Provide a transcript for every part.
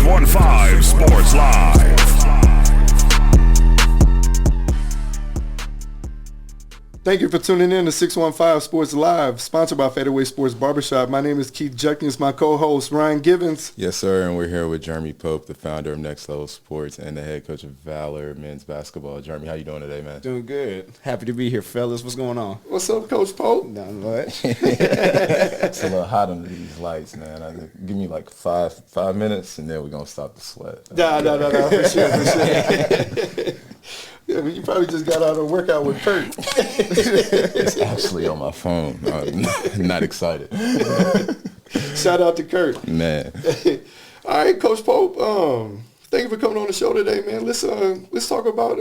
615 Sports Live. Thank you for tuning in to 615 Sports Live, sponsored by Fadeaway Sports Barbershop. My name is Keith Judkins, my co-host Ryan Givens. Yes, sir, and we're here with Jeremy Pope, the founder of Next Level Sports and the head coach of Valor Men's Basketball. Jeremy, how you doing today, man? Doing good. Happy to be here, fellas. What's going on? What's up, Coach Pope? Nothing much. It's a little hot under these lights, man. Give me like five minutes, and then we're going to stop the sweat. No, for sure. Yeah, but you probably just got out of a workout with Kurt. It's actually on my phone. I'm not excited. Shout out to Kurt. Man. All right, Coach Pope. Thank you for coming on the show today, man. Let's talk about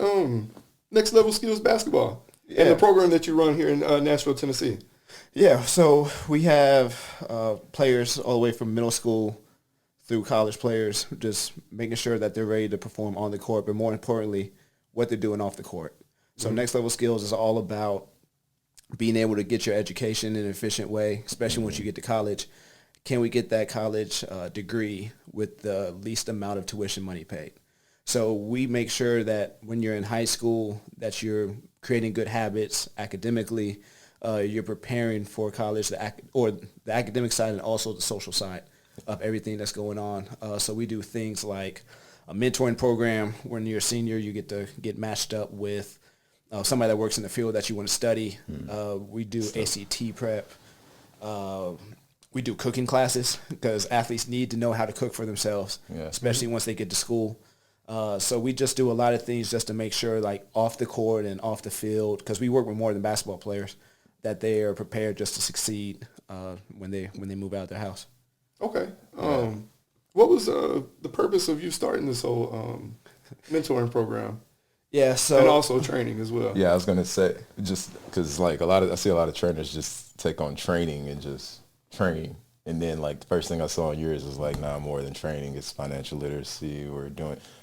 Next Level Skills Basketball and the program that you run here in Nashville, Tennessee. Yeah, so we have players all the way from middle school through college players, just making sure that they're ready to perform on the court, but more importantly, what they're doing off the court. So Next Level Skills is all about being able to get your education in an efficient way, especially once you get to college. Can we get that college degree with the least amount of tuition money paid? So we make sure that when you're in high school that you're creating good habits academically, you're preparing for college, the academic side and also the social side of everything that's going on. So we do things like a mentoring program. When you're a senior, you get to get matched up with somebody that works in the field that you want to study. We do ACT prep. We do cooking classes because athletes need to know how to cook for themselves, especially once they get to school. So we just do a lot of things just to make sure, like off the court and off the field, because we work with more than basketball players, that they are prepared just to succeed when they move out of their house. Okay. What was the purpose of you starting this whole mentoring program? Yeah, so and also training as well. Yeah, I was gonna say, just because like I see a lot of trainers just take on training and just train, and then like the first thing I saw on yours was like, nah, more than training, it's financial literacy.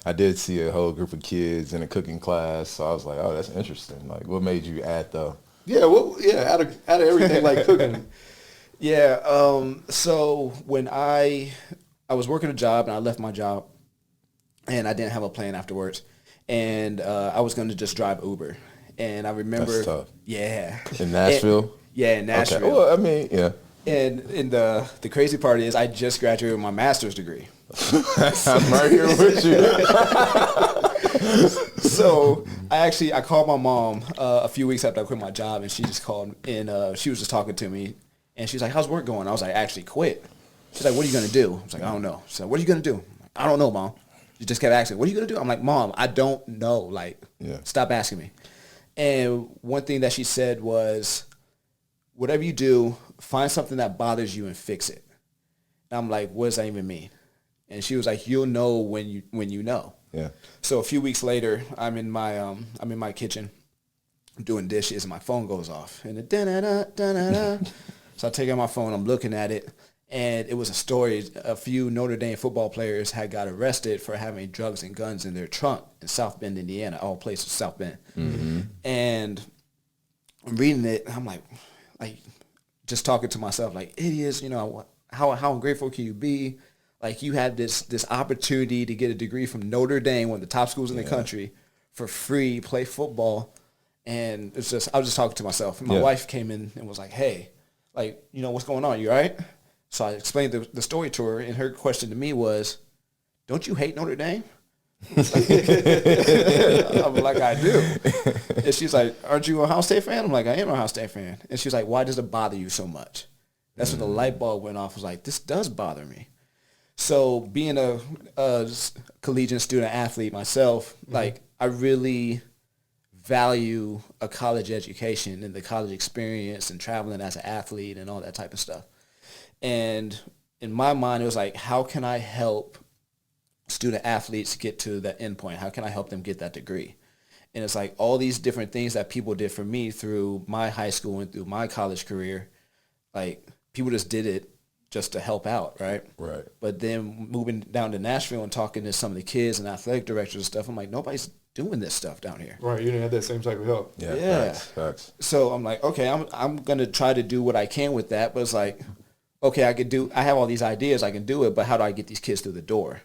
I did see a whole group of kids in a cooking class, so I was like, oh, that's interesting. Like, what made you add though? Yeah, out of everything like cooking. Yeah, so when I was working a job and I left my job and I didn't have a plan afterwards, and I was going to just drive Uber, and I remember, that's tough. Yeah, in Nashville. In Nashville. Okay. Well, I mean, yeah. And the crazy part is I just graduated with my master's degree. I'm right here with you. So I called my mom a few weeks after I quit my job, and she just called, and she was just talking to me, and she's like, "How's work going?" I was like, "I actually quit." She's like, "What are you going to do?" I was like, "I don't know." She's like, "What are you going to do?" I'm like, "I don't know, Mom." She just kept asking, "What are you going to do?" I'm like, "Mom, I don't know. Like, stop asking me." And one thing that she said was, whatever you do, find something that bothers you and fix it. And I'm like, what does that even mean? And she was like, you'll know when you know. Yeah. So a few weeks later, I'm in my kitchen doing dishes, and my phone goes off. And so I take out my phone, I'm looking at it, and it was a story. A few Notre Dame football players had got arrested for having drugs and guns in their trunk in South Bend, Indiana. All places South Bend. Mm-hmm. And I'm reading it, and I'm like just talking to myself, like, idiots, how ungrateful can you be? Like, you had this opportunity to get a degree from Notre Dame, one of the top schools in the country, for free, play football. And I was just talking to myself. And my wife came in and was like, hey, like, what's going on? You all right? So I explained the story to her, and her question to me was, don't you hate Notre Dame? I'm like, I do. And she's like, aren't you a Ohio State fan? I'm like, I am a Ohio State fan. And she's like, why does it bother you so much? That's when the light bulb went off. I was like, this does bother me. So being a collegiate student athlete myself, like, I really value a college education and the college experience and traveling as an athlete and all that type of stuff. And in my mind, it was like, how can I help student athletes get to that end point? How can I help them get that degree? And it's like all these different things that people did for me through my high school and through my college career, like, people just did it just to help out, right? Right. But then moving down to Nashville and talking to some of the kids and athletic directors and stuff, I'm like, nobody's doing this stuff down here. Right, you didn't have that same type of help. Yeah. Facts. So I'm like, okay, I'm gonna try to do what I can with that, but it's like, okay, I have all these ideas, I can do it, but how do I get these kids through the door?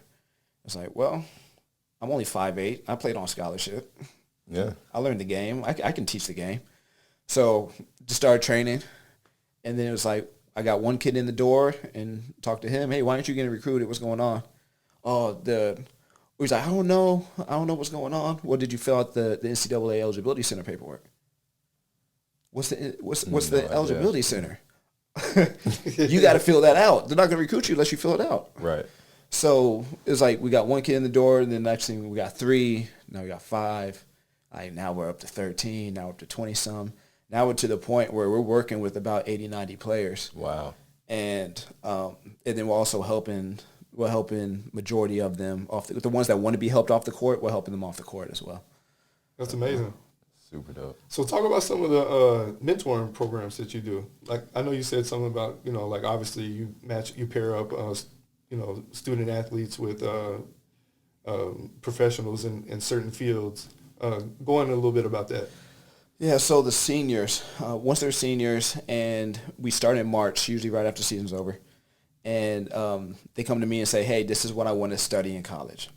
It's like, well, I'm only 5'8". I played on scholarship. Yeah. I learned the game. I can teach the game. So just started training. And then it was like, I got one kid in the door and talked to him. Hey, why aren't you getting recruited? What's going on? He's like, I don't know what's going on. Well, did you fill out the NCAA eligibility center paperwork? What's the eligibility center? You got to fill that out. They're not going to recruit you unless you fill it out. Right. So it's like we got one kid in the door, and then next thing we got 3. Now we got 5. Now we're up to 13. Now we're up to 20-some. Now we're to the point where we're working with about 80, 90 players. Wow. And then we're also helping majority of them off the ones that want to be helped off the court. We're helping them off the court as well. That's amazing. Super dope. So talk about some of the mentoring programs that you do. Like I know you said something about, like obviously you pair up, student athletes with professionals in certain fields. Go on a little bit about that. Yeah, so the seniors, once they're seniors, and we start in March, usually right after season's over, and they come to me and say, hey, this is what I want to study in college.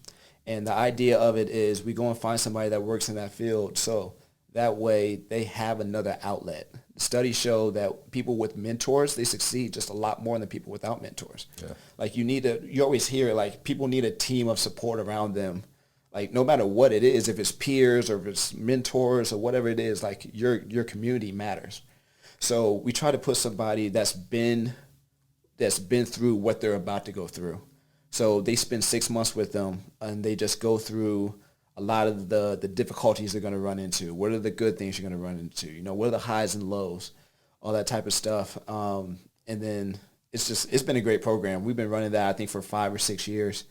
And the idea of it is we go and find somebody that works in that field, so that way they have another outlet. Studies show that people with mentors, they succeed just a lot more than people without mentors. Yeah. Like you always hear it, like people need a team of support around them. Like no matter what it is, if it's peers or if it's mentors or whatever it is, like your community matters. So we try to put somebody that's been through what they're about to go through. So they spend 6 months with them and they just go through a lot of the difficulties they're going to run into. What are the good things you're going to run into? What are the highs and lows? All that type of stuff. And then it's been a great program. We've been running that, I think, for 5 or 6 years.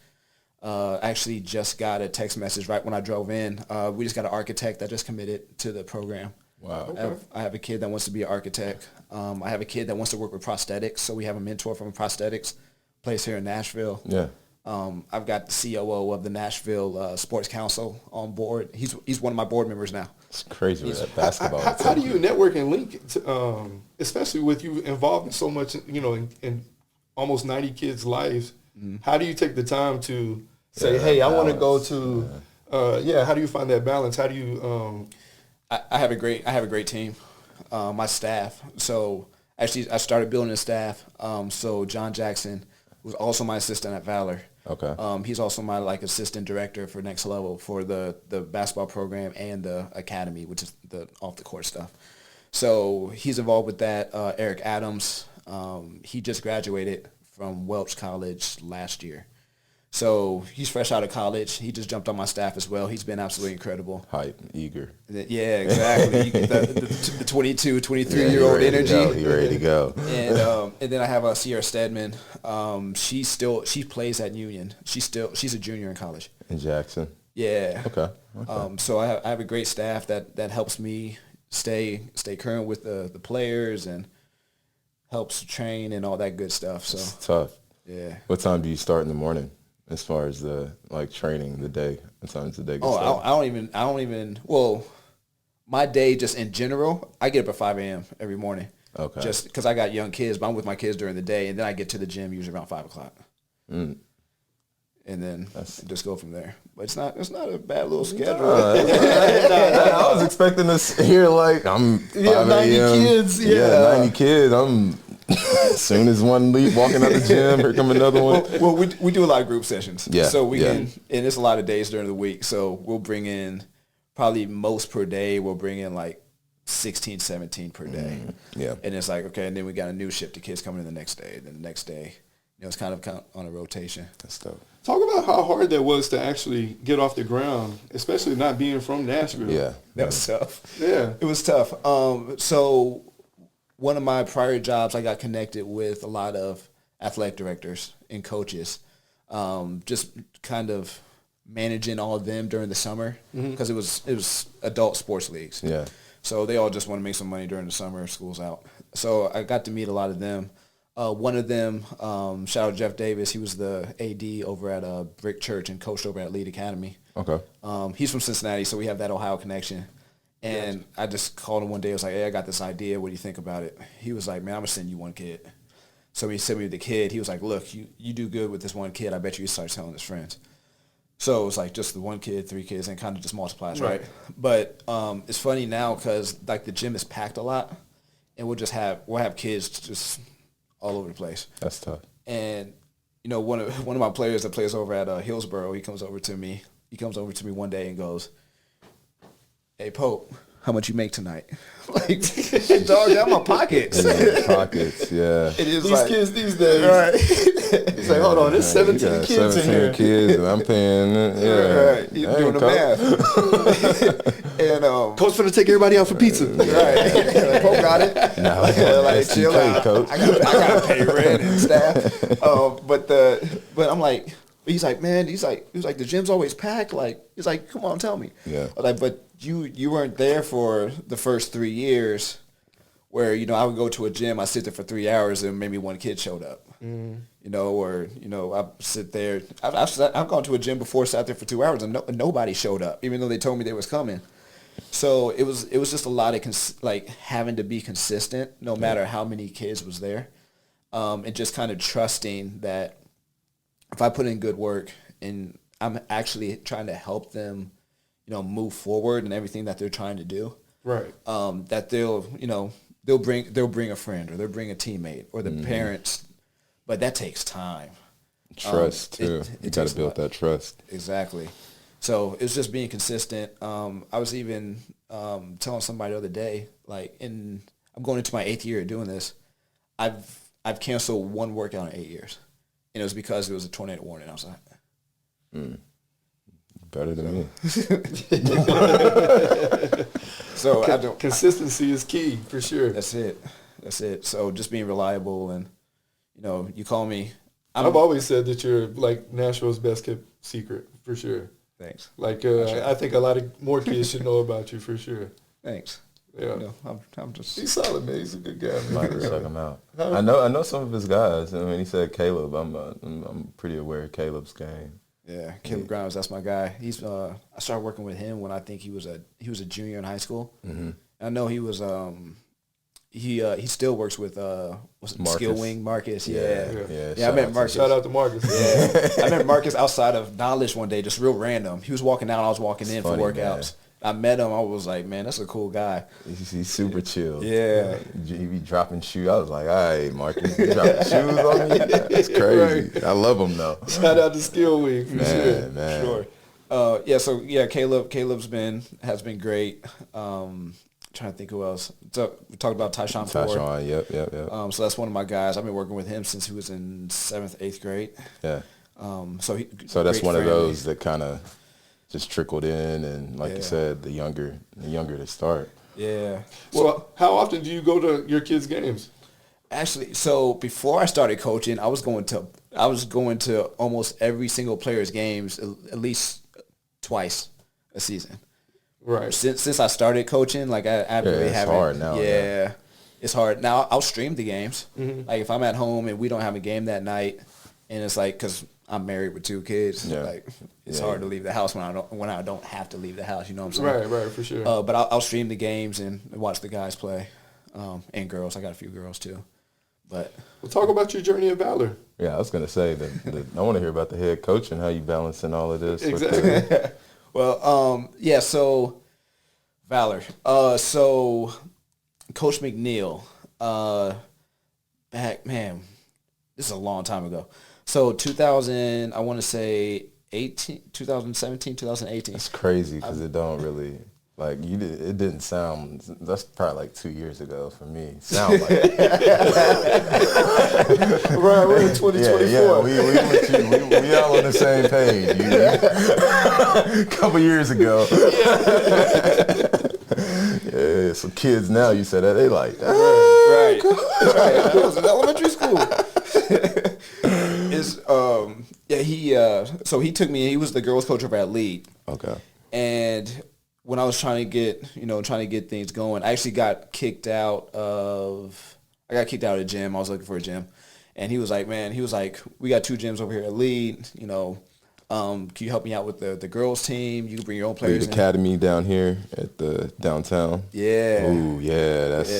Actually just got a text message right when I drove in. We just got an architect that just committed to the program. Wow. Okay. I have a kid that wants to be an architect. I have a kid that wants to work with prosthetics. So we have a mentor from a prosthetics place here in Nashville. Yeah. I've got the COO of the Nashville Sports Council on board. He's one of my board members now. It's crazy with that basketball. How do you network and link, especially with you involved in so much, in almost 90 kids' lives? Mm-hmm. How do you take the time to say, hey, I want to go to, how do you find that balance? How do you? I have a great team, my staff. So actually, I started building a staff. So John Jackson was also my assistant at Valor. Okay. He's also my assistant director for Next Level for the basketball program and the academy, which is the off the court stuff. So he's involved with that. Eric Adams, he just graduated from Welch College last year. So he's fresh out of college. He just jumped on my staff as well. He's been absolutely incredible. Hype, eager. Yeah, exactly. You get the 22, 23-year-old energy. He's ready to go. And then I have Sierra Stedman. She plays at Union. She's a junior in college. In Jackson. Yeah. Okay. So I have a great staff that helps me stay current with the players and helps train and all that good stuff. So it's tough. Yeah. What time do you start in the morning as far as the training, the day? What time does the day get started? I don't even well, my day just in general, I get up at 5 a.m. every morning. Okay. Just because I got young kids, but I'm with my kids during the day, and then I get to the gym usually around 5 o'clock. And then just go from there. But it's not a bad little schedule. I was expecting to hear I'm 5 90 kids. Yeah, 90 kids. I'm as soon as one leave walking out the gym, here come another one. Well, we do a lot of group sessions. Yeah. So we can, and it's a lot of days during the week. So we'll bring in probably most per day. We'll bring in 16, 17 per day. Yeah. And it's okay, and then we got a new shift of kids coming in the next day. Then the next day, it's kind of on a rotation. That's dope. Talk about how hard that was to actually get off the ground, especially not being from Nashville. Yeah. That was tough. Yeah. It was tough. So one of my prior jobs, I got connected with a lot of athletic directors and coaches, just kind of managing all of them during the summer because it was adult sports leagues. Yeah. So they all just want to make some money during the summer, school's out. So I got to meet a lot of them. One of them, shout out Jeff Davis, he was the AD over at Brick Church and coached over at Lead Academy. Okay. He's from Cincinnati, so we have that Ohio connection. And I just called him one day. I was like, hey, I got this idea. What do you think about it? He was like, man, I'm going to send you one kid. So he sent me the kid. He was like, look, you do good with this one kid. I bet you start telling his friends. So it's like just the 1 kid, 3 kids, and kind of just multiplies, right? But it's funny now because like the gym is packed a lot, and we'll have kids just all over the place. That's tough. And you know, one of my players that plays over at Hillsborough, he comes over to me one day and goes, "Hey Pope, how much you make tonight?" Like, dog, out my pockets. Pockets, yeah. It is These like, kids these days. right? He's like, hold on, there's 17 kids in here. 17 kids, and I'm paying. Yeah, Right, he's doing the math. And Coach finna take everybody out for pizza. right, like, Pope got it. No, Like chill out. Coach. I gotta pay rent and staff. But I'm like, he's like, man, he was like, the gym's always packed. Like, he's like, come on, tell me. Yeah. I was like, but you weren't there for the first 3 years, where you know I would go to a gym, I sit there for 3 hours, and maybe 1 kid showed up. You know, or you know, I sit there. I've gone to a gym before, sat there for 2 hours, and nobody showed up, even though they told me they was coming. So it was just a lot of like having to be consistent, no matter how many kids was there, and just kind of trusting that if I put in good work and I'm actually trying to help them, you know, move forward and everything that they're trying to do, Right. that they'll bring a friend or they'll bring a teammate or the parents, but that takes time. Trust too. You got to build that trust. Exactly. So it's just being consistent. I was even telling somebody the other day, like, I'm going into my 8th year of doing this. I've canceled 1 workout in 8 years, and it was because it was a tornado warning outside. Better than me. So I don't. Consistency is key for sure. That's it. So just being reliable, and you know, you call me. I've always said that you're like Nashville's best kept secret for sure. Thanks. Like I think a lot of more kids should know about you for sure. Thanks. Yeah. You know, I'm just. He's solid, man. He's a good guy, man. Might have check him out. I know some of his guys. I mean, he said Caleb. I'm pretty aware of Caleb's game. Yeah, Caleb Grimes, that's my guy. He's I started working with him when I think he was a junior in high school. Mm-hmm. I know he was he still works with Skill Wing Marcus. Yeah. I met Marcus. Shout out to Marcus. Yeah, I met Marcus outside of Knowledge one day, just real random. He was walking out, I was walking in for workouts. Man. I met him. I was like, man, that's a cool guy. He's super chill. Yeah. He be dropping shoes. I was like, all right, Marcus, you dropping shoes on me? That's crazy. Right. I love him, though. Shout out to Skill Week, for sure. Man. Sure. Caleb's has been great. Trying to think who else. So we talked about Tyshawn Ford. Tyshawn, yep. So that's one of my guys. I've been working with him since he was in 7th, 8th grade. Yeah. So that's one of those that kind of just trickled in, and like you said, the younger to start. Yeah. So how often do you go to your kids' games? Actually, so before I started coaching, I was going to almost every single player's games at least twice a season. Right. Since I started coaching, like I really haven't. It's hard now. Yeah, it's hard now. I'll stream the games. Mm-hmm. Like if I'm at home and we don't have a game that night, and it's like because I'm married with 2 kids, like it's hard to leave the house when I don't have to leave the house. You know what I'm saying? Right, for sure. But I'll stream the games and watch the guys play, and girls. I got a few girls too. But we'll talk about your journey at Valor. Yeah, I was gonna say that I want to hear about the head coach and how you balancing all of this. Exactly. Well, so Valor. So Coach McNeil, this is a long time ago. So 2000, I want to say 2017, 2018. It's crazy because it don't really, like, it didn't sound, that's probably like 2 years ago for me. Sound like it. Right, we're in 2024. Yeah, we all on the same page. A couple years ago. Yeah, so kids now, you said that, they like, right. It was in elementary school. So he took me, he was the girls coach over at Lead. Okay. And when I was trying to get things going, I actually got kicked out of a gym. I was looking for a gym. And he was like, we got 2 gyms over here at Lead, can you help me out with the girls team? You can bring your own players. Lead Academy down here at the downtown. Yeah. Ooh, yeah, that's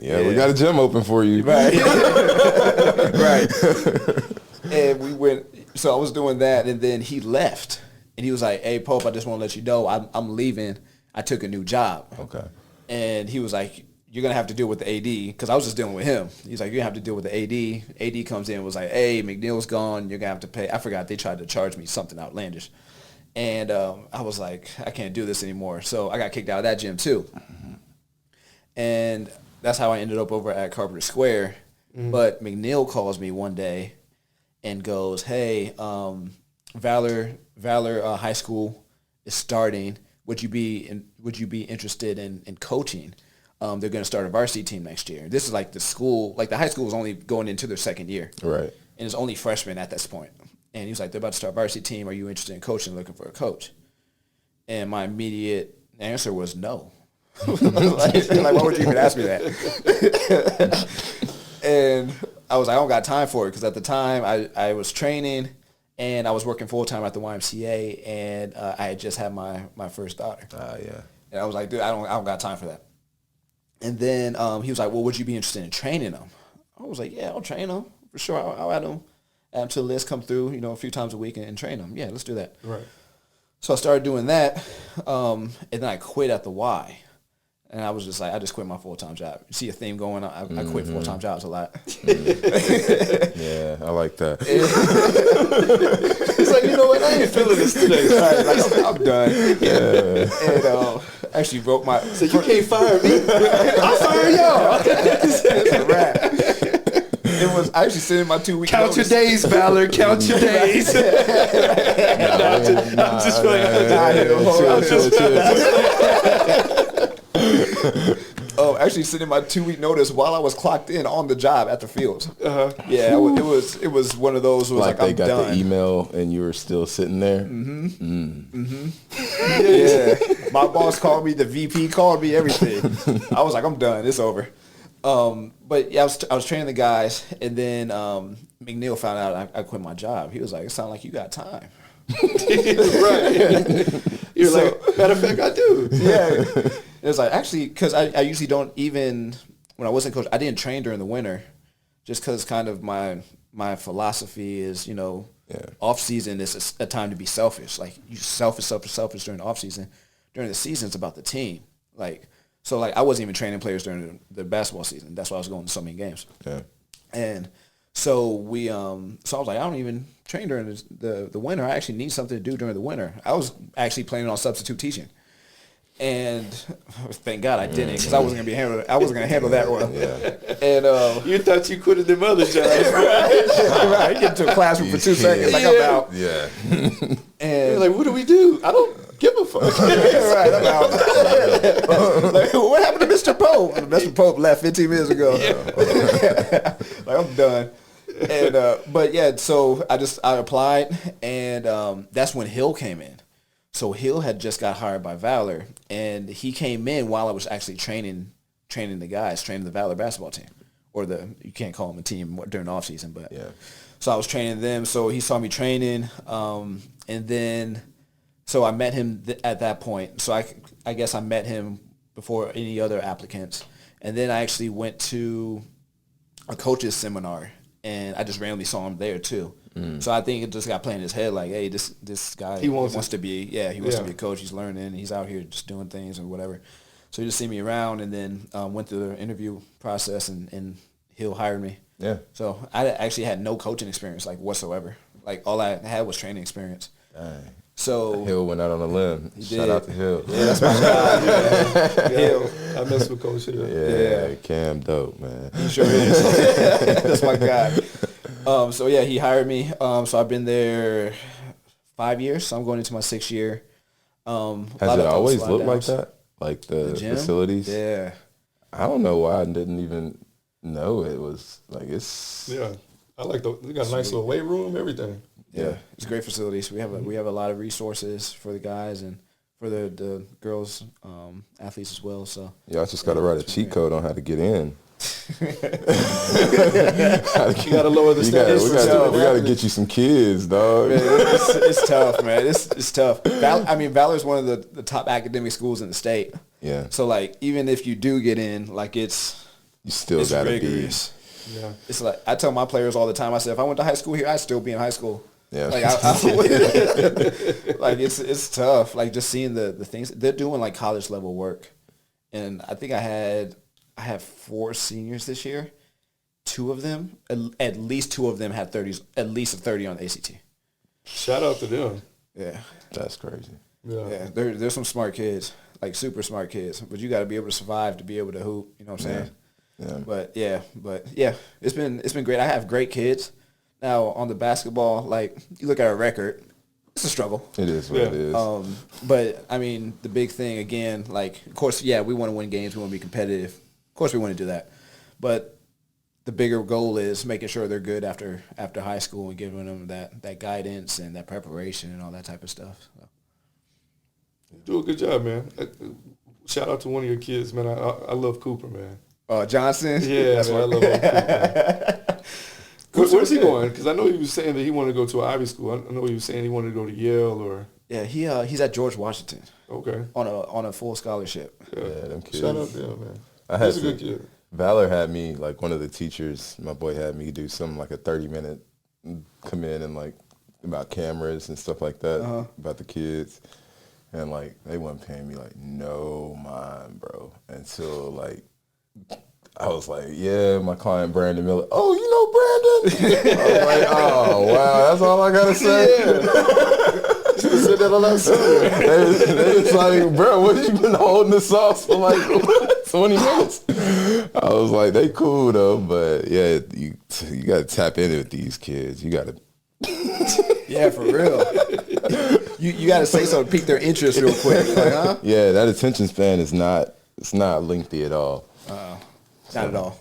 yeah. We got a gym open for you. Right. Right. And we went. So I was doing that, and then he left, And he was like, "Hey, Pope, I just want to let you know I'm leaving. I took a new job." Okay. And he was like, "You're going to have to deal with the AD," because I was just dealing with him. He's like, "You're going to have to deal with the AD." AD comes in and was like, "Hey, McNeil's gone. You're going to have to pay." I forgot. They tried to charge me something outlandish. And I was like, I can't do this anymore. So I got kicked out of that gym too. And that's how I ended up over at Carpenter Square. But McNeil calls me one day and goes, "Hey, Valor High School is starting. Would you be interested in coaching? They're going to start a varsity team next year." This is like the school, like the high school was only going into their second year. Right. And it's only freshmen at this point. And he was like, "They're about to start a varsity team. Are you interested in coaching, looking for a coach?" And my immediate answer was no. like, why would you even ask me that? And I was like, I don't got time for it, because at the time I was training and I was working full-time at the YMCA, and I had just had my first daughter. Yeah. And I was like, dude, I don't got time for that. And then he was like, "Well, would you be interested in training them?" I was like, "Yeah, I'll train them for sure. I'll add them to the list, come through, a few times a week and train them. Yeah, let's do that." Right. So I started doing that, and then I quit at the Y. And I was just like, I just quit my full-time job. You see a theme going on? I quit full-time jobs a lot. Yeah, I like that. It's like, you know what? I ain't feeling this today. Right, like, I'm done. Yeah. And actually wrote my... So you can't fire me. I'll fire y'all. It's a wrap. It was I actually sent in my 2 week Count notice. your days, Valor. Count your days. I'm just Oh, actually sent in my 2 week notice while I was clocked in on the job at the fields. Yeah, it was one of those where Like I'm they got done. the email and you were still sitting there. Yeah, my boss called me, the VP called me, everything. I was like, I'm done. It's over. But yeah, I was training the guys, and then McNeil found out I quit my job. He was like, "It sounds like you got time." Right. You're like, matter of fact, I do. Yeah. It was like, actually, because I usually don't even, when I wasn't coach, I didn't train during the winter, just because kind of my philosophy is, off season is a time to be selfish. Like, you selfish during the off season. During the season, it's about the team. So I wasn't even training players during the basketball season. That's why I was going to so many games. Yeah. And so so I was like, I don't even train during the winter. I actually need something to do during the winter. I was actually planning on substitute teaching. And thank God I didn't, because I wasn't gonna handle that well. Yeah. And You thought you quitted them other jobs, right, get into a classroom for 2 seconds, like I'm out. Yeah. And you're like, what do we do? I don't give a fuck. right, I'm out. Like, what happened to Mr. Pope? Mr. Pope left 15 minutes ago. Like, I'm done. And but yeah, so I applied, and that's when Hill came in. So Hill had just got hired by Valor, and he came in while I was actually training the guys, training the Valor basketball team, or you can't call them a team during the off season, but yeah. So I was training them. So he saw me training, and then so I met him at that point. So I guess I met him before any other applicants, and then I actually went to a coach's seminar, and I just randomly saw him there too. So I think it just got playing in his head, like, hey, this guy he wants to be a coach. He's learning. He's out here just doing things or whatever. So he just see me around, and then went through the interview process, and Hill hired me. Yeah. So I actually had no coaching experience, like, whatsoever. Like, all I had was training experience. Dang. So Hill went out on a limb. Shout out to Hill. Yeah, that's my guy. Hill. I mess with Coach Hill. Yeah, Cam dope, man. He sure is. That's my guy. So yeah, he hired me. So I've been there 5 years. So I'm going into my 6th year. Has it always looked like that? Like the gym? facilities? Yeah. I don't know why I didn't even know it was like it's. Yeah. I like we got a nice little weight room, everything. Yeah, it's great facilities. We have a lot of resources for the guys and for the girls athletes as well. So yeah, I just got to write a cheat code on how to get in. You gotta lower the standards. We gotta get you some kids, dog. Man, it's tough, man. It's tough. Valor's one of the top academic schools in the state. Yeah. So like, even if you do get in, like you still gotta rigorous. Yeah. It's like I tell my players all the time. I said, if I went to high school here, I'd still be in high school. Yeah. Like like it's tough. Like just seeing the things they're doing, like college level work. And I think I have 4 seniors this year. 2 of them, at least 2 of them had 30s, at least a 30 on the ACT. Shout out to them. Yeah. That's crazy. Yeah. There's some smart kids, like super smart kids. But you got to be able to survive to be able to hoop. You know what I'm saying? Yeah. But it's been great. I have great kids. Now on the basketball, like you look at our record, it's a struggle. It is what it is. But I mean, the big thing again, like of course, we want to win games. We want to be competitive. Of course, we want to do that. But the bigger goal is making sure they're good after high school and giving them that guidance and that preparation and all that type of stuff. So. You do a good job, man. Shout out to one of your kids, man. I love Cooper, man. Johnson? Yeah, man, I love Cooper. Where's he going? Because I know he was saying that he wanted to go to an Ivy school. I know he was saying he wanted to go to Yale or. Yeah, he's at George Washington. Okay. On a full scholarship. Yeah, them kids. Shout out to him, man. He's a good kid. Valor had me, like one of the teachers, my boy had me do something like a 30-minute come in and like about cameras and stuff like that, about the kids. And like they weren't paying me like no mind, bro. Until like I was like, yeah, my client Brandon Miller. Oh, you know Brandon? I was like, oh wow, that's all I gotta say. Should have said that on that song. They was like, bro, what you been holding the sauce for like 20 minutes? I was like, they cool though, but yeah, you gotta tap in with these kids. You gotta. Yeah, for real. You got to say something to pique their interest real quick. Like, huh? Yeah, that attention span is not lengthy at all. Not at all.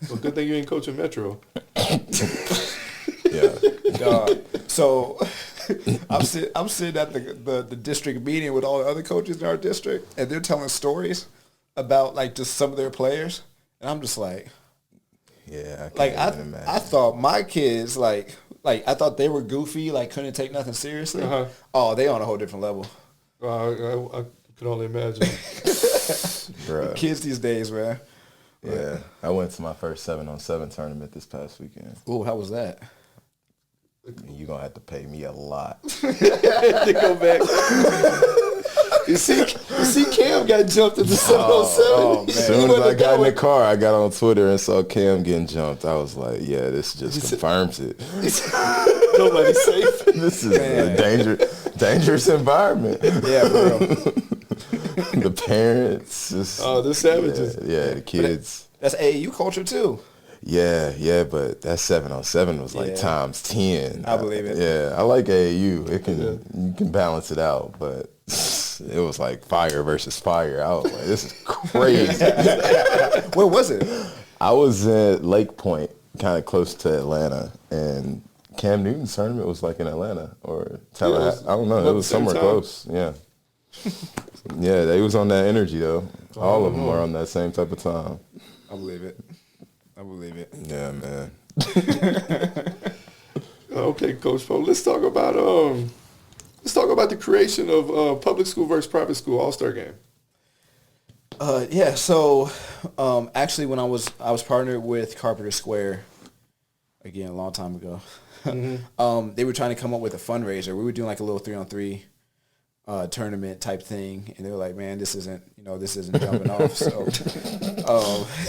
Well, good thing you ain't coaching Metro. Yeah. So I'm sitting at the district meeting with all the other coaches in our district, and they're telling stories about like just some of their players, and I'm just like, yeah, I thought my kids like I thought they were goofy, like couldn't take nothing seriously. Oh, they on a whole different level. I can only imagine. Bruh. Kids these days, man. Yeah, I went to my first 7-on-7 tournament this past weekend. Ooh, how was that? You're going to have to pay me a lot. To go back. You see Cam got jumped at the 7-on-7. As soon as I got in the car, I got on Twitter and saw Cam getting jumped. I was like, yeah, this just confirms it. Nobody's safe. This is a dangerous environment. Yeah, bro. The parents. They're savages. Yeah, the kids. That's AAU culture too. Yeah, but that 7-on-7 was like times 10. I believe it. Yeah, I like AAU. You can balance it out, but it was like fire versus fire. I was like, this is crazy. Where was it? I was at Lake Point, kind of close to Atlanta, and Cam Newton's tournament was like in Atlanta or Tallahassee. I don't know. It was somewhere close. Yeah. Yeah, they was on that energy though. All of them were on that same type of time. I believe it. Yeah, man. Okay, Coach Poe. Let's talk about the creation of public school versus private school All-Star Game. Yeah. So, actually, when I was partnered with Carpenter Square, again a long time ago. They were trying to come up with a fundraiser. We were doing like a little 3-on-3 tournament type thing, and they were like, "Man, this isn't jumping off." So,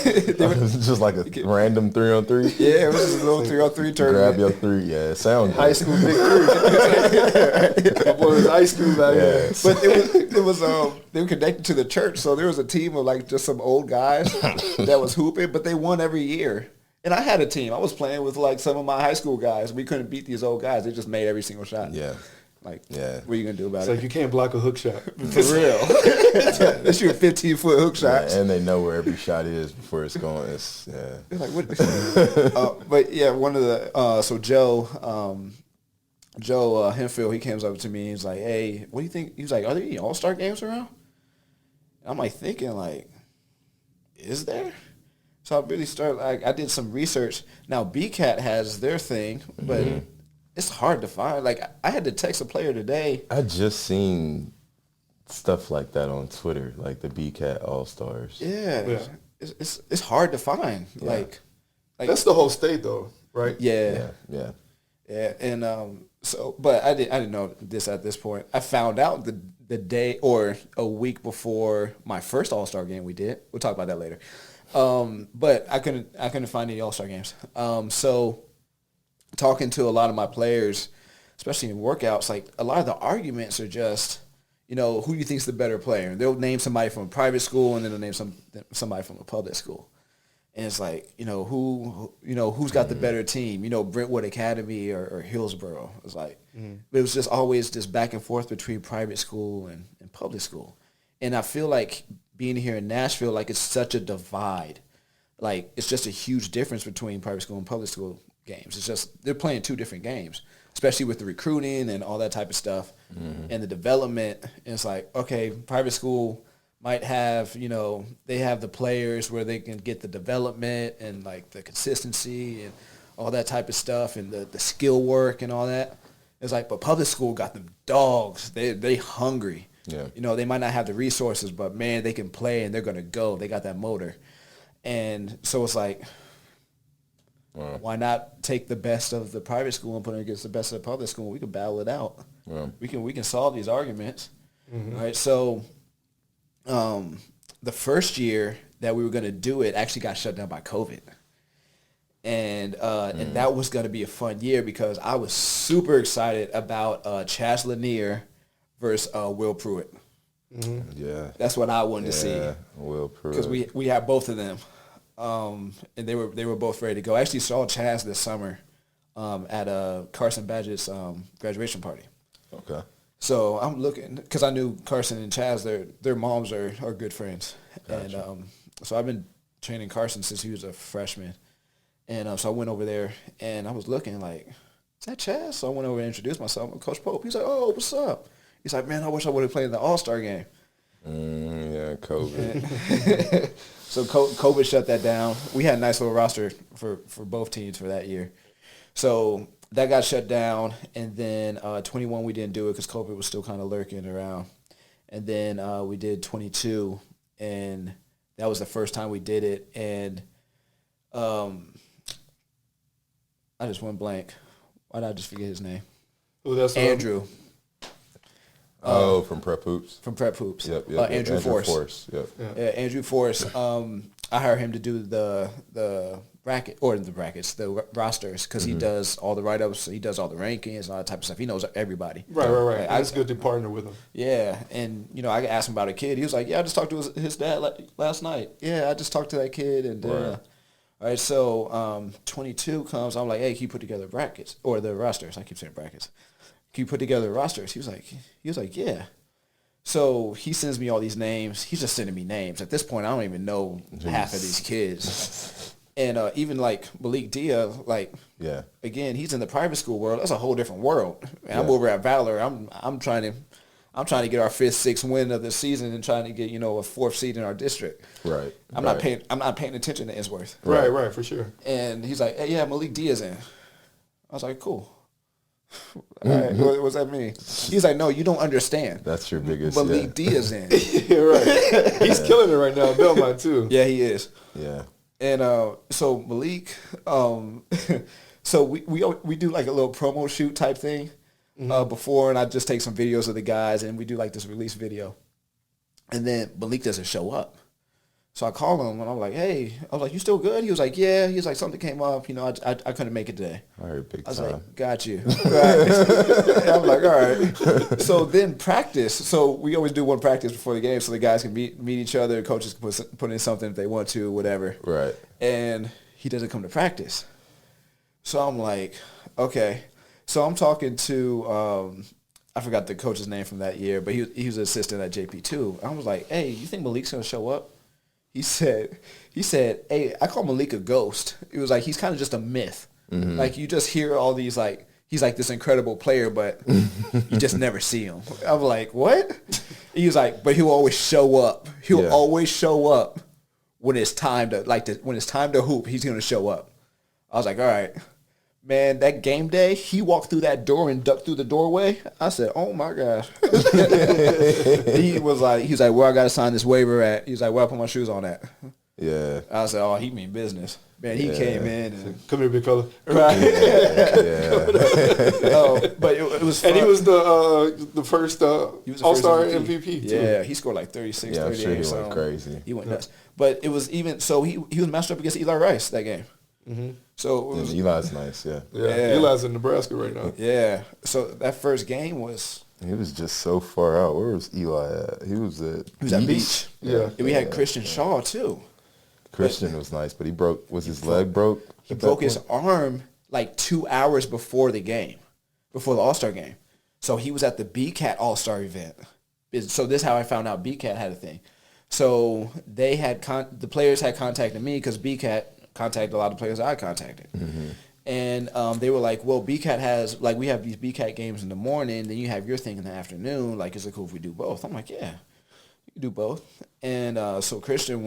It was just like a random 3-on-3. Yeah, it was just a little 3-on-3 tournament. Grab your 3. Yeah, it sounds High school big 3. My boy was high school back then. But it was they were connected to the church, so there was a team of like just some old guys that was hooping, but they won every year. And I had a team. I was playing with like some of my high school guys. We couldn't beat these old guys. They just made every single shot. Yeah. What are you gonna do about It's it? like you can't block a hook shot. For real. They shoot 15-foot hook shots. Yeah, and they know where every shot is before it's going. They're like, what? But yeah, one of the so Joe Hemphill, he comes up to me. He's like, "Hey, what do you think?" He's like, "Are there any All-Star games around?" I'm like thinking, like, is there? So I really started. I did some research. Now BCAT has their thing, but it's hard to find. Like I had to text a player today. I just seen stuff like that on Twitter, like the BCAT All-Stars. Yeah. It's hard to find. Yeah. Like That's the whole state, though, right? Yeah. Yeah. Yeah, and but I didn't know this at this point. I found out the day or a week before my first All-Star game we did. We'll talk about that later. But I couldn't find any All-Star games. So talking to a lot of my players, especially in workouts, like a lot of the arguments are just, who you think's the better player. And they'll name somebody from a private school and then they'll name somebody from a public school. And it's like, who's got the better team? Brentwood Academy or Hillsborough. It's like, but it was just always this back and forth between private school and public school. And I feel like being here in Nashville, like it's such a divide. Like it's just a huge difference between private school and public school games. It's just, they're playing two different games, especially with the recruiting and all that type of stuff and the development. And it's like, okay, private school might have, they have the players where they can get the development and like the consistency and all that type of stuff and the skill work and all that. It's like, but public school got them dogs. They hungry. Yeah. They might not have the resources, but man, they can play and they're going to go. They got that motor. And so it's like, why not take the best of the private school and put it against the best of the public school? We can battle it out. We can solve these arguments. All right. So the first year that we were going to do it actually got shut down by COVID. And that was going to be a fun year because I was super excited about Chaz Lanier versus Will Pruitt. Yeah. That's what I wanted to see. Will Pruitt. Because we had both of them. And they were both ready to go. I actually saw Chaz this summer at Carson Badgett's graduation party. Okay. So I'm looking, because I knew Carson and Chaz, their moms are good friends. Gotcha. And so I've been training Carson since he was a freshman. And so I went over there, and I was looking like, is that Chaz? So I went over and introduced myself. I'm Coach Pope. He's like, oh, what's up? He's like, man, I wish I would have played in the All-Star game. Yeah, COVID. So COVID shut that down. We had a nice little roster for both teams for that year. So that got shut down, and then 21 we didn't do it because COVID was still kind of lurking around. And then we did 22, and that was the first time we did it. And I just went blank. Why did I just forget his name? Oh, that's Andrew. From Prep Hoops. From Prep Hoops. Yep. Andrew Force. Yep. Yeah, Andrew Force. I hired him to do the rosters, because he does all the write-ups, he does all the rankings and all that type of stuff. He knows everybody. Right. Like, it's good to partner with him. Yeah, and I asked him about a kid. He was like, yeah, I just talked to his dad last night. Yeah, I just talked to that kid. And all right, so 22 comes. I'm like, hey, can you put together brackets or the rosters? I keep saying brackets. Can you put together rosters? He was like, yeah. So he sends me all these names. He's just sending me names. At this point, I don't even know half of these kids. And even like Malik Dia, again, he's in the private school world. That's a whole different world. And I'm over at Valor. I'm trying to get our 5th, 6th win of the season and trying to get a 4th seed in our district. Right. I'm not paying attention to Innsworth. Right, for sure. And he's like, hey, yeah, Malik Dia's in. I was like, cool. All right, what does that mean? He's like, no, you don't understand. That's your biggest. Malik Dia's in. Yeah, right. He's killing it right now. Belmont too. Yeah, he is. Yeah. And so Malik, so we do like a little promo shoot type thing before, and I just take some videos of the guys, and we do like this release video. And then Malik doesn't show up. So I call him, and I'm like, hey, you still good? He was like, yeah. He was like, something came up. I couldn't make it today. I heard big time. I was like, got you. I'm like, all right. So then practice. So we always do one practice before the game so the guys can meet each other. Coaches can put in something if they want to, whatever. Right. And he doesn't come to practice. So I'm like, okay. So I'm talking to, I forgot the coach's name from that year, but he was an assistant at JP2. I was like, hey, you think Malik's going to show up? He said, hey, I call Malik a ghost. It was like, he's kind of just a myth. Mm-hmm. Like, you just hear all these, like, he's like this incredible player, but you just never see him. I was like, what? He was like, but he'll always show up. He'll always show up when it's time to, when it's time to hoop, he's going to show up. I was like, all right. Man, that game day, he walked through that door and ducked through the doorway. I said, oh, my gosh. He was like, where I got to sign this waiver at? He was like, where I put my shoes on at? Yeah. I was like, oh, he mean business. Man, he came in and Come here, big fella. right. Yeah. But it was fun. And he was the first He was the All-Star first MVP too. Yeah, he scored like 36, Yeah, I'm 38 sure he so went crazy. He went nuts. But it was even so he was matched up against Eli Rice that game. So it was, Eli's nice, yeah. Yeah. Eli's in Nebraska right now. yeah. So that first game was He was just so far out. Where was Eli at? He was at Beach. Yeah. And we had Christian Shaw too. Christian was nice, but was his leg broke? He broke his arm like 2 hours before the game, before the All-Star game. So he was at the BCAT All-Star event. So this is how I found out BCAT had a thing. So they had the players had contacted me because BCAT contacted a lot of players I contacted. And they were like, well, BCAT has, like, we have these BCAT games in the morning, then you have your thing in the afternoon. Like, is it cool if we do both? I'm like, yeah, you can do both. And so Christian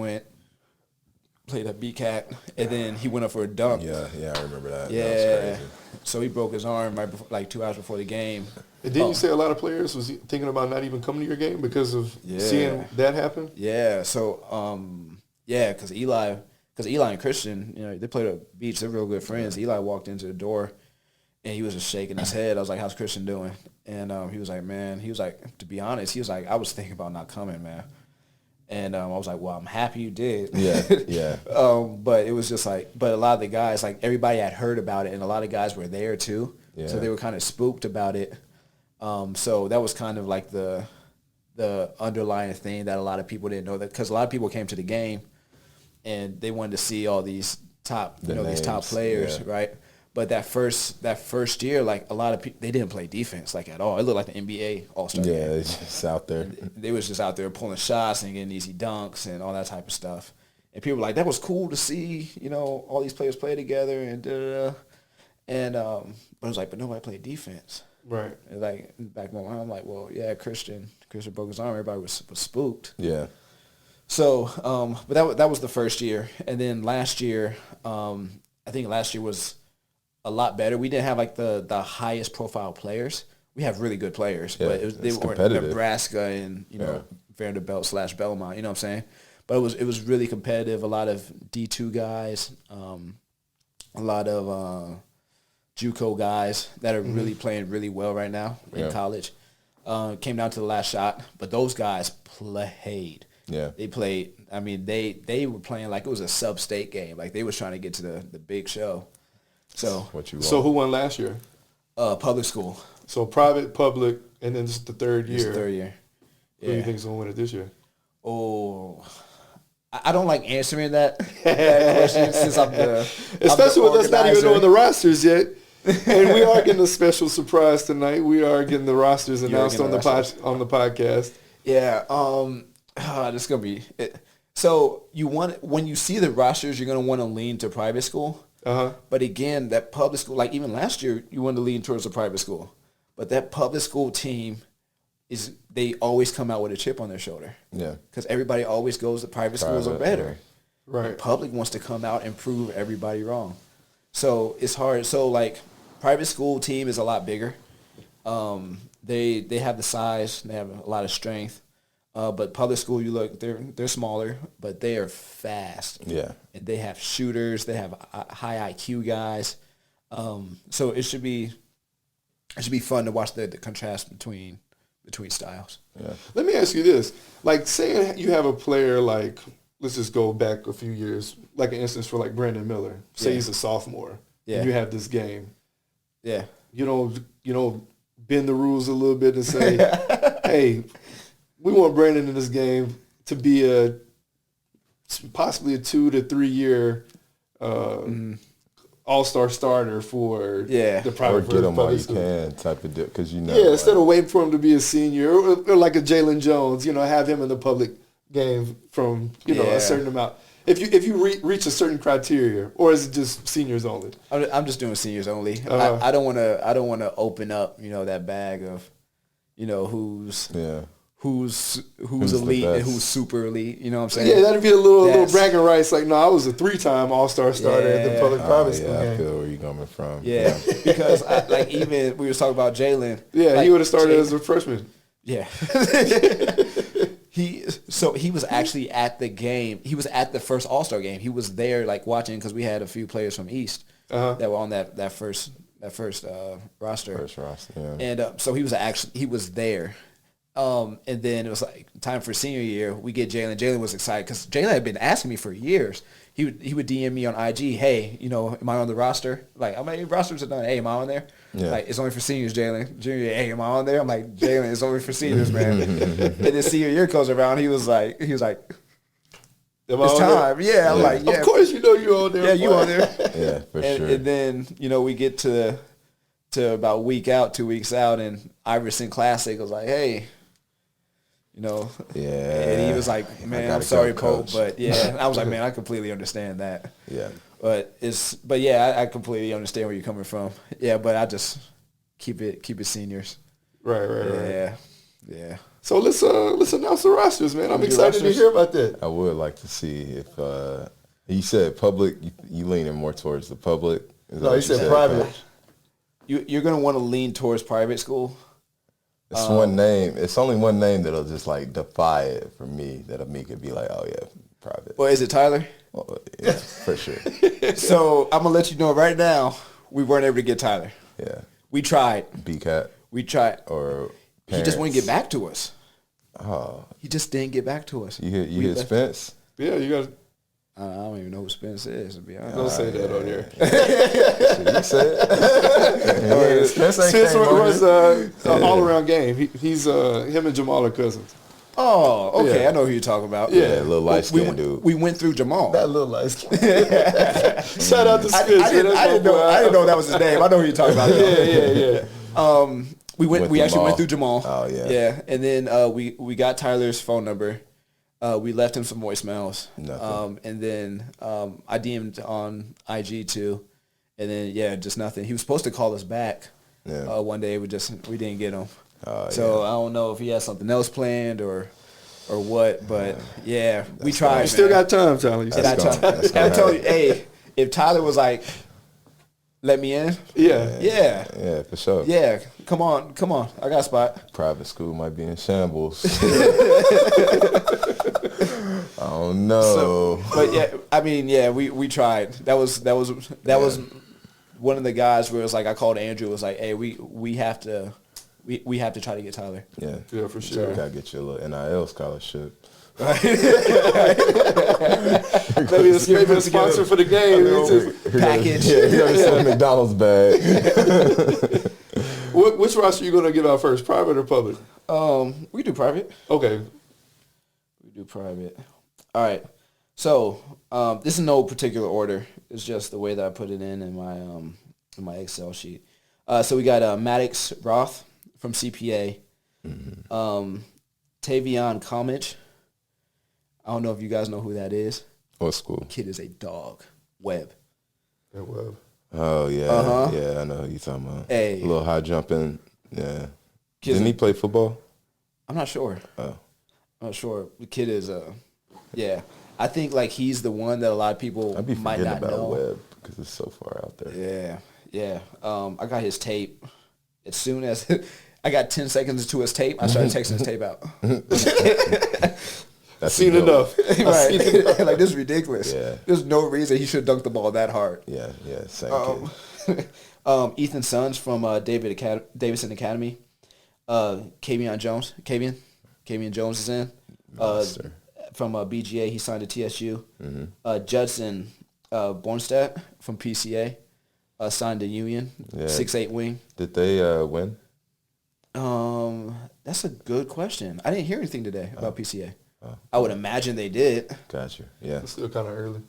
played at BCAT, and then he went up for a dunk. Yeah, I remember that. Yeah. That was crazy. So he broke his arm right before, like 2 hours before the game. And didn't you say a lot of players was thinking about not even coming to your game because of seeing that happen? Yeah. So, because Eli and Christian, you know, they played at Beach. They're real good friends. Eli walked into the door, and he was just shaking his head. I was like, "How's Christian doing?" And he was like, "Man," he was like, to be honest, he was like, "I was thinking about not coming, man." And I was like, well, I'm happy you did. Yeah. But it was just like, but a lot of the guys, like everybody had heard about it, and a lot of guys were there too. Yeah. So they were kind of spooked about it. So that was kind of like the underlying thing that a lot of people didn't know, that because a lot of people came to the game and they wanted to see all these top, these top players, right? But that first year, like a lot of people, they didn't play defense like at all. It looked like the NBA All-Star game. Yeah, it's just out there. They was just out there pulling shots and getting easy dunks and all that type of stuff. And people were like, that was cool to see, all these players play together and da-da-da. And but it was like, but nobody played defense. Right. And like in the back of my mind, I'm like, well, yeah, Christian broke his arm. Everybody was spooked. Yeah. So, but that was the first year. And then last year, I think last year was a lot better. We didn't have like the highest profile players. We have really good players, but they weren't Nebraska and Vanderbilt / Belmont. You know what I'm saying? But it was really competitive. A lot of D2 guys, a lot of JUCO guys that are really playing really well right now in college. Came down to the last shot, but those guys played. Yeah, they played. I mean, they were playing like it was a sub-state game. Like they was trying to get to the big show. So who won last year? Public school. So private, public, and then this is the third year. It's the third year. Who do you think is going to win it this year? Oh, I don't like answering that question since I'm especially with us not even on the rosters yet. And we are getting a special surprise tonight. We are getting the rosters announced on the podcast. Yeah. This is gonna be it. So when you see the rosters, you're gonna want to lean to private school. But again, that public school, like even last year, you wanted to lean towards the private school. But that public school team they always come out with a chip on their shoulder. Yeah. Because everybody always goes the private schools are better. Right. The public wants to come out and prove everybody wrong. So it's hard. So like private school team is a lot bigger. They have the size, they have a lot of strength. But public school, you look, they're smaller, but they are fast. Yeah. And they have shooters. They have high IQ guys. So it should be fun to watch the contrast between styles. Yeah. Let me ask you this: like, say you have a player like, let's just go back a few years, like an instance for like Brandon Miller. Say he's a sophomore. Yeah. And you have this game. Yeah. You don't bend the rules a little bit and say, hey, we want Brandon in this game to be possibly a 2 to 3 year all-star starter for the private. Or get him while you can type of deal, because instead of waiting for him to be a senior or like a Jalen Jones, have him in the public game from a certain amount. If you reach a certain criteria, or is it just seniors only? I'm just doing seniors only. I don't want to open up that bag of who's elite and who's super elite. You know what I'm saying? Yeah, that'd be a little bragging rights. Like, no, I was a 3-time All-Star starter at the public private school game. I feel where you're coming from. Yeah, because even we were talking about Jalen. Yeah, he would have started as a freshman. Yeah. He was actually at the game. He was at the first All-Star game. He was there like watching because we had a few players from East that were on that first roster. First roster, yeah. And so he was there. And then it was like time for senior year. We get Jalen. Jalen was excited because Jalen had been asking me for years. He would DM me on IG, hey, am I on the roster? Like, I'm like, rosters are done. Hey, am I on there? Yeah. Like, it's only for seniors, Jalen. Junior, hey, am I on there? I'm like, Jalen, it's only for seniors, man. And then senior year comes around. He was like, it's time. Yeah, I'm like, yeah. Of course, you're on there. Yeah, you on there. Yeah, for sure. And then, we get to about a week out, 2 weeks out, and Iverson Classic was like, hey, Yeah. And he was like, man, I'm sorry, Pope, but yeah. I was like, man, I completely understand that. Yeah. But yeah, I completely understand where you're coming from. Yeah, but I just keep it seniors. Right. Yeah. So let's announce the rosters, man. I'm excited to hear about that. I would like to see if you said public, you leaning more towards the public. No, he said private. You're gonna want to lean towards private school. It's one name. It's only one name that'll just like defy it for me. That'll make it be like, oh yeah, private. Well, is it Tyler? Well, yeah, for sure. So I'm gonna let you know right now. We weren't able to get Tyler. Yeah. We tried. BCAT. We tried. Or parents. He just wouldn't get back to us. Oh. He just didn't get back to us. You hit Spence? Yeah, you guys. I don't even know who Spence is, to be honest. Don't say that on there. You said it. Spence runs an all-around game. He's him and Jamal are cousins. Oh, okay. Yeah. I know who you're talking about. Yeah, a little light-skinned dude. We went through Jamal. That little light skin. Shout out to Spence. I didn't know that was his name. I know who you're talking about. Yeah. We actually went through Jamal. Oh yeah. Yeah, and then we got Tyler's phone number. We left him some voicemails. Nothing. And then I DM'd on IG too, and then just nothing. He was supposed to call us back. Yeah. One day we didn't get him. Yeah. I don't know if he has something else planned or what, but we tried. You still got time, Tyler. I'm telling you, hey, if Tyler was like, let me in. Yeah, for sure. Yeah, come on, I got a spot. Private school might be in shambles. I don't know. But we tried. That was one of the guys where it was like I called Andrew. It was like, hey, we have to try to get Tyler. Yeah, for sure. Gotta get you a little NIL scholarship. Maybe a sponsor for the game. Package. Yeah, you gotta send a McDonald's bag. Which roster are you gonna give out first, private or public? We do private. Okay. We do private. All right. So this is no particular order. It's just the way that I put it in my Excel sheet. So we got Maddox Roth from CPA. Mm-hmm. Tavion Comage. I don't know if you guys know who that is. What school? Kid is a dog. Webb. Yeah, Webb. Oh, yeah. Yeah, I know who you're talking about. Hey. A little high jumping. Yeah. Didn't he play football? I'm not sure. Oh. I'm not sure. The kid is, I think, like, he's the one that a lot of people I'd be might forgetting not about know. Webb because it's so far out there. Yeah. I got his tape. As soon as I got 10 seconds into his tape, I started texting his tape out. I've seen enough. Right. Like, this is ridiculous. Yeah. There's no reason he should dunk the ball that hard. Yeah, same kid. Ethan Sons from Davidson Academy. Kavion Jones. Kavion Jones is in. From BGA, he signed to TSU. Mm-hmm. Judson Bornstedt from PCA signed to Union. 6'8" wing. Did they win? That's a good question. I didn't hear anything today about PCA. I would imagine they did. Gotcha. Yeah. It's still kind of early.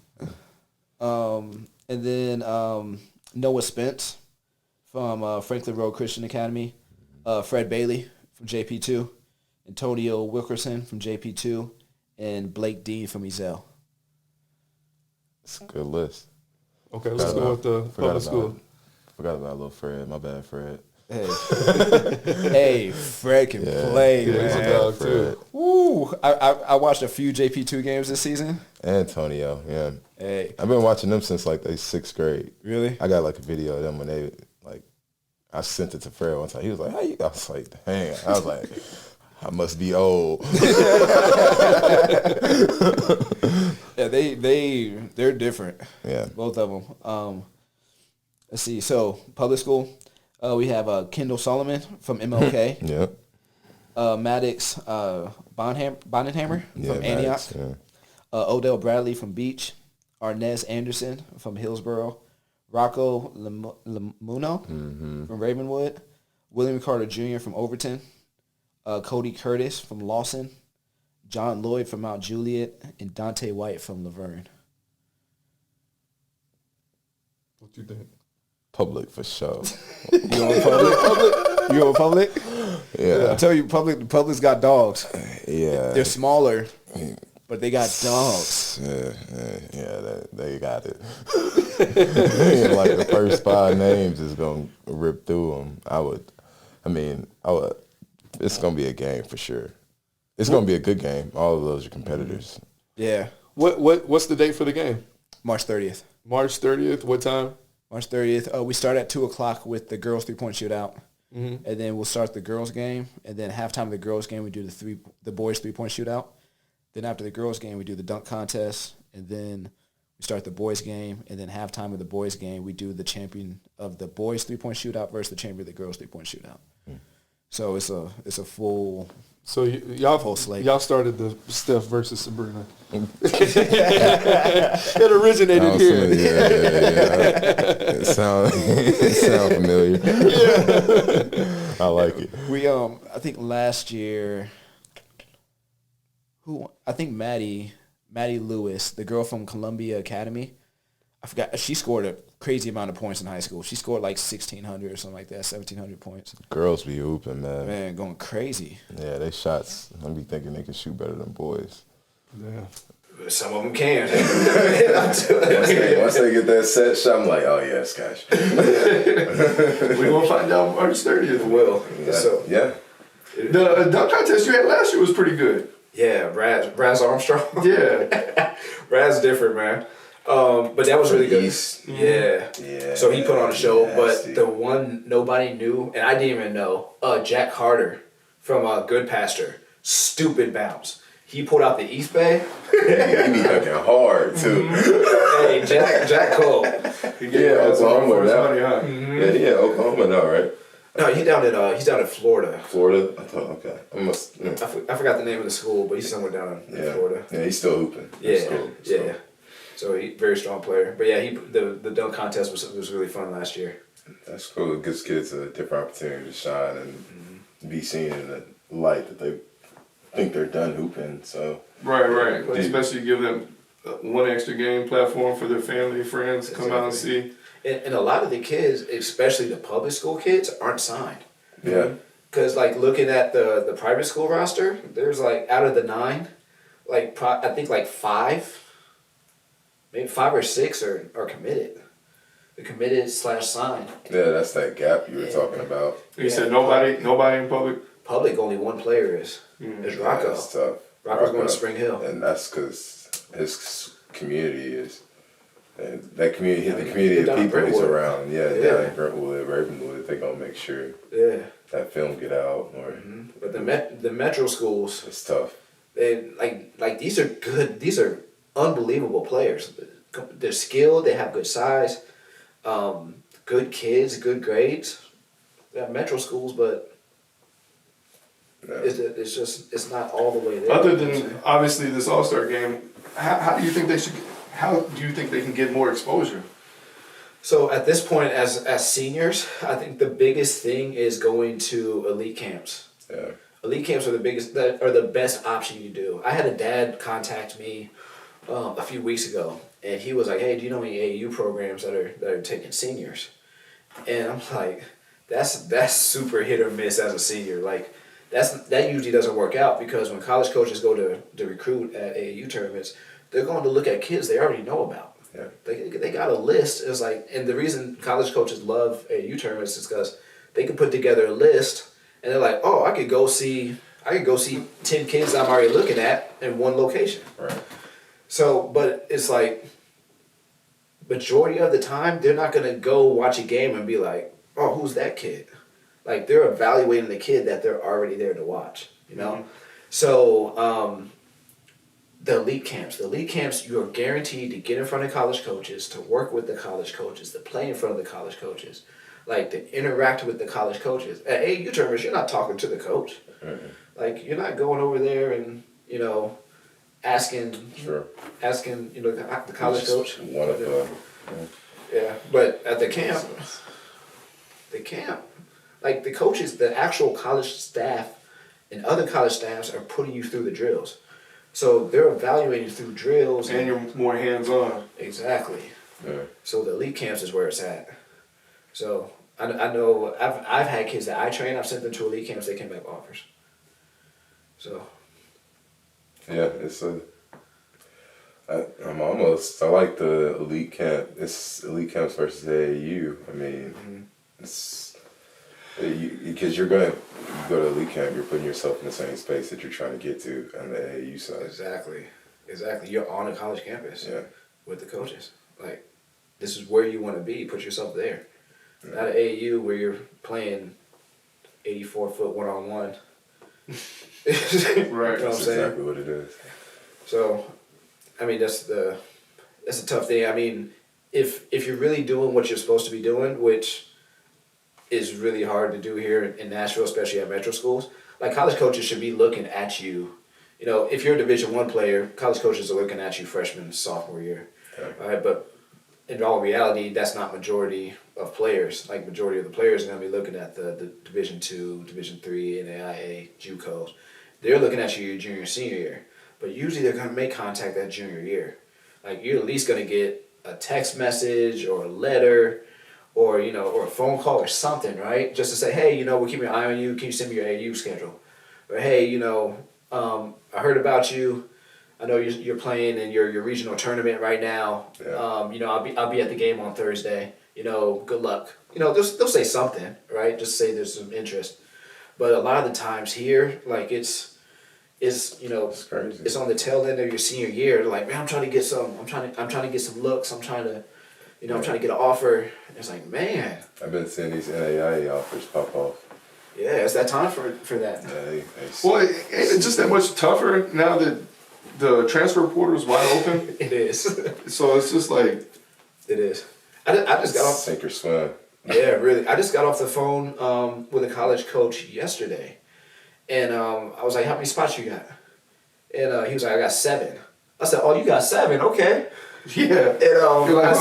And then Noah Spence from Franklin Road Christian Academy. Fred Bailey from JP2. Antonio Wilkerson from JP2. And Blake Dean from Ezel. It's a good list. Okay, let's go with the public school. Forgot about little Fred. My bad, Fred. Hey, Fred can play, man. He's a dog, too. Woo! I watched a few JP2 games this season. Antonio, yeah. Hey. I've been watching them since like they 6th grade. Really? I got like a video of them when they I sent it to Fred one time. He was like, "How you?" I was like, "Dang!" I was like, I must be old. Yeah, they're different. Yeah. Both of them. Let's see. So public school, we have Kendall Solomon from MLK. Yeah. Maddox Bonenhammer from Antioch. Maddox, yeah. Odell Bradley from Beach. Arnez Anderson from Hillsboro. Rocco Lamuno from Ravenwood. William Carter Jr. from Overton. Cody Curtis from Lawson. John Lloyd from Mount Juliet. And Dante White from Laverne. What do you think? Public for sure. You on public? You on public? Yeah. I tell you, public's got dogs. Yeah. They're smaller, but they got dogs. Yeah, they got it. Like the first 5 names is gonna rip through them. It's gonna be a game for sure. It's gonna be a good game. All of those are competitors. Yeah. What's the date for the game? March 30th. March 30th. What time? March 30th. We start at 2:00 with the girls 3-point shootout, and then we'll start the girls game, and then halftime of the girls game we do the boys 3-point shootout. Then after the girls game we do the dunk contest, and then we start the boys game, and then halftime of the boys game we do the champion of the boys 3-point shootout versus the champion of the girls 3-point shootout. So it's a full. So y'all slate. Y'all started the Steph versus Sabrina. It originated here. Yeah. It sound familiar. Yeah. I like it. We I think last year, I think Maddie Lewis, the girl from Columbia Academy, I forgot, she scored a crazy amount of points in high school. She scored like 1,600 or something like that, 1,700 points. Girls be hooping, man. Man, going crazy. Yeah, they shots. I be thinking they can shoot better than boys. Yeah. Some of them can. Once they get that set shot, I'm like, oh yeah, gosh. We're gonna find out March 30th. Well, Yeah. so Yeah. The dunk contest you had last year was pretty good. yeah, Raz Armstrong. Yeah. Raz different, man. But that was really good. East. Yeah. Yeah. So he put on a show, Nasty. but the one nobody knew, and I didn't even know, Jack Carter from Good Pasture, stupid bounce. He pulled out the East Bay. He be hooking hard too. Hey, Jack Cole. Yeah, Oklahoma now. Yeah, yeah, Oklahoma now, right? No, he's down in Florida. Florida. I thought, okay. I forgot the name of the school, but he's somewhere down in Florida. Yeah, he's still hooping. Yeah. So he very strong player. But yeah, the dunk contest was really fun last year. That's cool. It gives kids a different opportunity to shine and be seen in the light that they think they're done hooping. So Right. Especially give them one extra game platform for their family, friends, come out and see. And a lot of the kids, especially the public school kids, aren't signed. yeah. Because like looking at the private school roster, there's like out of the 9, like I think like 5, maybe 5 or 6 are committed. They're committed / signed. Yeah, that's that gap you were talking about. You said nobody in public. Public, only one player is Rocco. That's tough. Rocco's going to Spring Hill. And that's because his community is, and that community, the community of down in people he's Brentwood. around. Yeah, down in Brentwood, Ravenwood, they gonna make sure that film get out. Or But the metro schools, it's tough. they like these are good. These are unbelievable players. They're skilled. They have good size. Good kids. Good grades. They have metro schools, but it's not all the way there. Other than obviously this All-Star game, how do you think they can get more exposure? So at this point, as seniors, I think the biggest thing is going to elite camps. Yeah. Elite camps are the best option you do. I had a dad contact me a few weeks ago, and he was like, "Hey, do you know any AAU programs that are taking seniors?" And I'm like, "That's super hit or miss as a senior. Like, that usually doesn't work out because when college coaches go to recruit at AAU tournaments, they're going to look at kids they already know about. Yeah. They got a list. It's like, and the reason college coaches love AAU tournaments is because they can put together a list, and they're like, oh, I could go see 10 kids I'm already looking at in one location. Right. So, but it's like, majority of the time, they're not gonna go watch a game and be like, oh, who's that kid? Like they're evaluating the kid that they're already there to watch. You know, so the elite camps, you are guaranteed to get in front of college coaches, to work with the college coaches, to play in front of the college coaches, like to interact with the college coaches. At AAU tournaments, you're not talking to the coach. Like you're not going over there and asking the college coach. Yeah, but at the camp, like the coaches, the actual college staff and other college staffs are putting you through the drills. So they're evaluating through drills. And you're more hands-on. Exactly. Yeah. So the elite camps is where it's at. So I know I've had kids that I train, I've sent them to elite camps, they came back with offers. So. Yeah, I like the elite camp. It's elite camps versus AAU. I mean, it's because you go to elite camp, you're putting yourself in the same space that you're trying to get to on the AAU side. Exactly. You're on a college campus Yeah. with the coaches. Like, this is where you want to be. Put yourself there. Yeah. Not at AAU where you're playing 84-foot one-on-one. Right. You know what I'm That's saying? exactly what it is. So, I mean, that's a tough thing. I mean, if you're really doing what you're supposed to be doing, which is really hard to do here in Nashville, especially at metro schools, like college coaches should be looking at you. You know, if you're a Division I player, college coaches are looking at you freshman, sophomore year. Okay. All right, but in all reality, that's not majority of players. Like, majority of the players are going to be looking at the Division II, Division III, NAIA, JUCOs. They're looking at you your junior, senior year. But usually they're going to make contact that junior year. Like, you're at least going to get a text message or a letter or, or a phone call or something, right? Just to say, hey, we're keeping an eye on you. Can you send me your AU schedule? Or, hey, I heard about you. I know you're playing in your regional tournament right now. Yeah. I'll be at the game on Thursday. Good luck. They'll say something, right? Just say there's some interest. But a lot of the times here, like it's crazy. It's on the tail end of your senior year. Like, man, I'm trying to get some looks. I'm trying to get an offer. And it's like, man. I've been seeing these NAIA offers pop off. Yeah, it's that time for that. Yeah, Well, ain't it just that much tougher now that the transfer portal is wide open? It is. So it's just like. It is. I just got off. Sink or swim. Yeah, really. I just got off the phone with a college coach yesterday. And I was like, how many spots you got? And he was like, I got 7. I said, oh, you got 7? Okay. Yeah. And I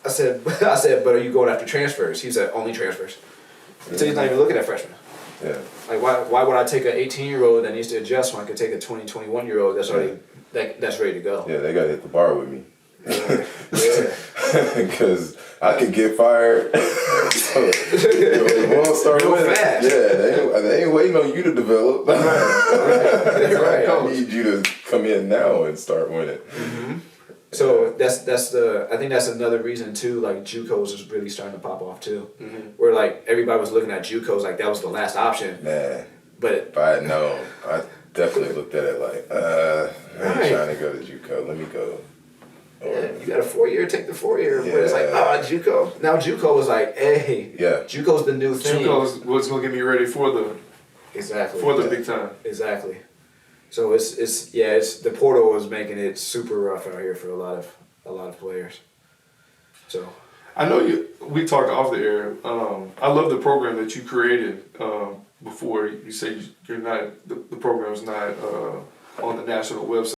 said, but are you going after transfers? He said, only transfers. So he's not even looking at freshmen. Yeah. Like, why would I take an 18-year-old that needs to adjust when I could take a 21-year-old that's already that's ready to go? Yeah, they got to hit the bar with me. Yeah. Because I could get fired. So, they won't start Real winning. fast. Yeah, they ain't waiting on you to develop. Right. I need you to come in now and start winning. Mm-hmm. So I think that's another reason too. Like JUCOs is really starting to pop off too. Mm-hmm. Where like everybody was looking at JUCOs like that was the last option. Man, but if I had known, I definitely looked at it like, I ain't trying to go to JUCO. Let me go. Yeah, you got a 4-year, take the 4-year. Yeah. But it's like, JUCO. Now JUCO was like, hey, yeah, JUCO's the new thing. JUCO's what's gonna get me ready for the big time. Exactly. So it's the portal is making it super rough out here for a lot of players. So I know we talked off the air. I love the program that you created. Before you say you're not the program's not on the national website.